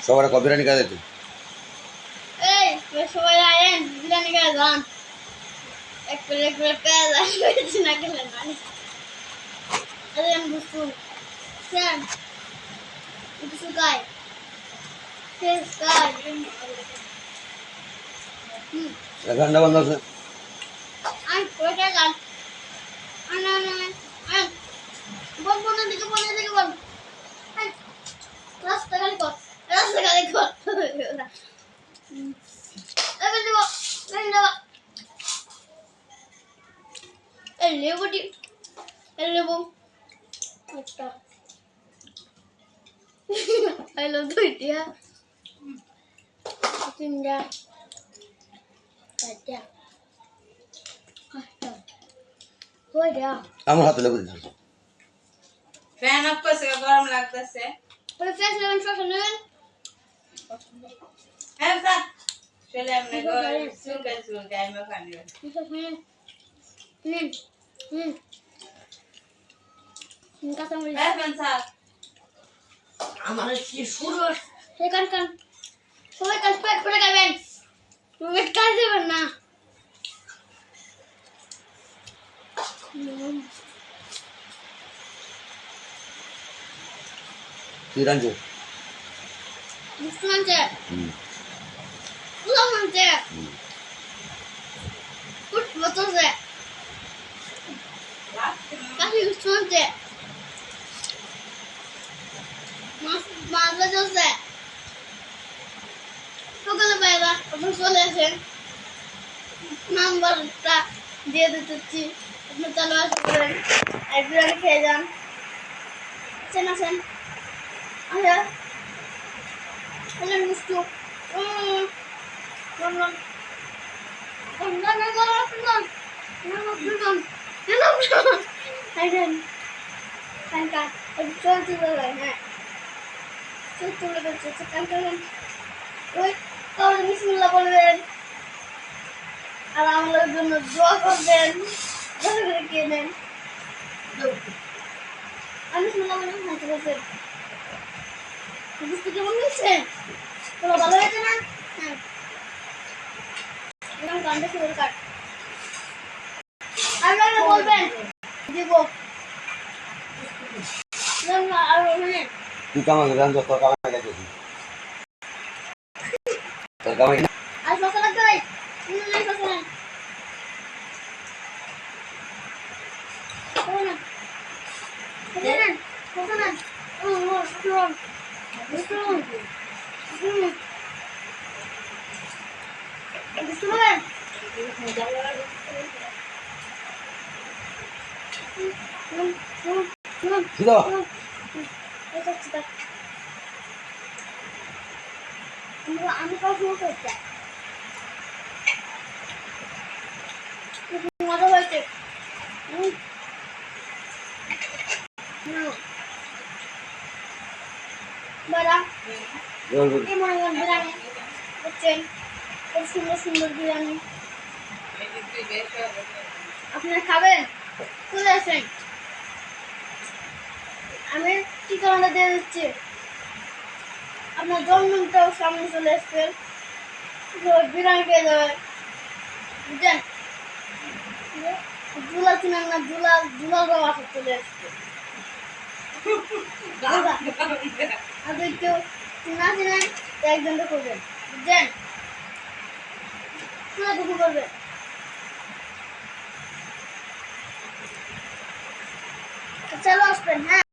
সবার কপি রানি কাজ আছে এই সবাই আয়েন বিরিয়ানি খাওয়া যান এক প্লেট পেঁয়াজ আছে না খেলে না আরে আমি বুঝতে স্যার একটু শুকাই ঘন্টা বন্ধ আছে আমি পয়সা গান আনা বল বল দিকে বল রাস্তা খালি কর এবার দেবো এই লেবুটি লেবু একটা হ্যালো দুইটা তিনটা চারটা পাঁচটা কয়টা আমার হাতে লেবু দিন ফ্যান অফ করছে গরম লাগতেছে ওই ফ্যান লাগান শসা নেন হ্যাঁ স্যার চলে আমরা চুল টাইমে পানি কাঁচা মরিচ হ্যাঁ স্যার আমার কি শুরু সেই কান সবাই কাজ পেট করে খাবেন তুমি কাজ দেবেন না কি রাঞ্জু মুসলমানছে মুসলমানছে ফুট বতলছে কাশি মুসলমানছে মাছ বাজছে সকালে পাইবা আপনি চলে আসেন নাম্বারটা দিয়ে দিতেছি আপনি তাহলে আসা করেন এক বিরিয়ানি খেয়ে যান আসেন আচ্ছা মিষ্টি হ্যাঁ বিসমিল্লাহ বলবেন আর আমাদের জন্য দোয়া করবেন ভালো করে খেয়ে নেন আমি বিসমিল্লাহ বলবেন হাঁটতে বলবেন বুঝতে কেমন হয়েছে তোমরা ভালো হয়েছে না হ্যাঁ এরকম কান্ডে শুরু কাট আপনারা বলবেন দিব আর ওখানে তুই কামাই রাঞ্জু তোর কামাই গেছিস তোর কামাই আর ফসল লাগতে ভাই নাই ফসল নাই ফসল নাই আমি কাউকে করতে মজা হয়েছে বাড়া এই মনে করেন বিরিয়ানি বুঝছেন খুব সুন্দর সুন্দর বিরিয়ানি আপনারা খাবেন চলে আসেন আমি ঠিকানাটা দিয়ে দিচ্ছি আপনার জন্মদিনটাও সামনে চলে আসছে বিরিয়ানি পেয়ে যাবেন বুঝছেন জুলা চিনেন না জুলার বাসা চলে আসছে আর কেউ না চিনেন একজনটা করবেন বুঝছেন করবেন চলো আসবেন হ্যাঁ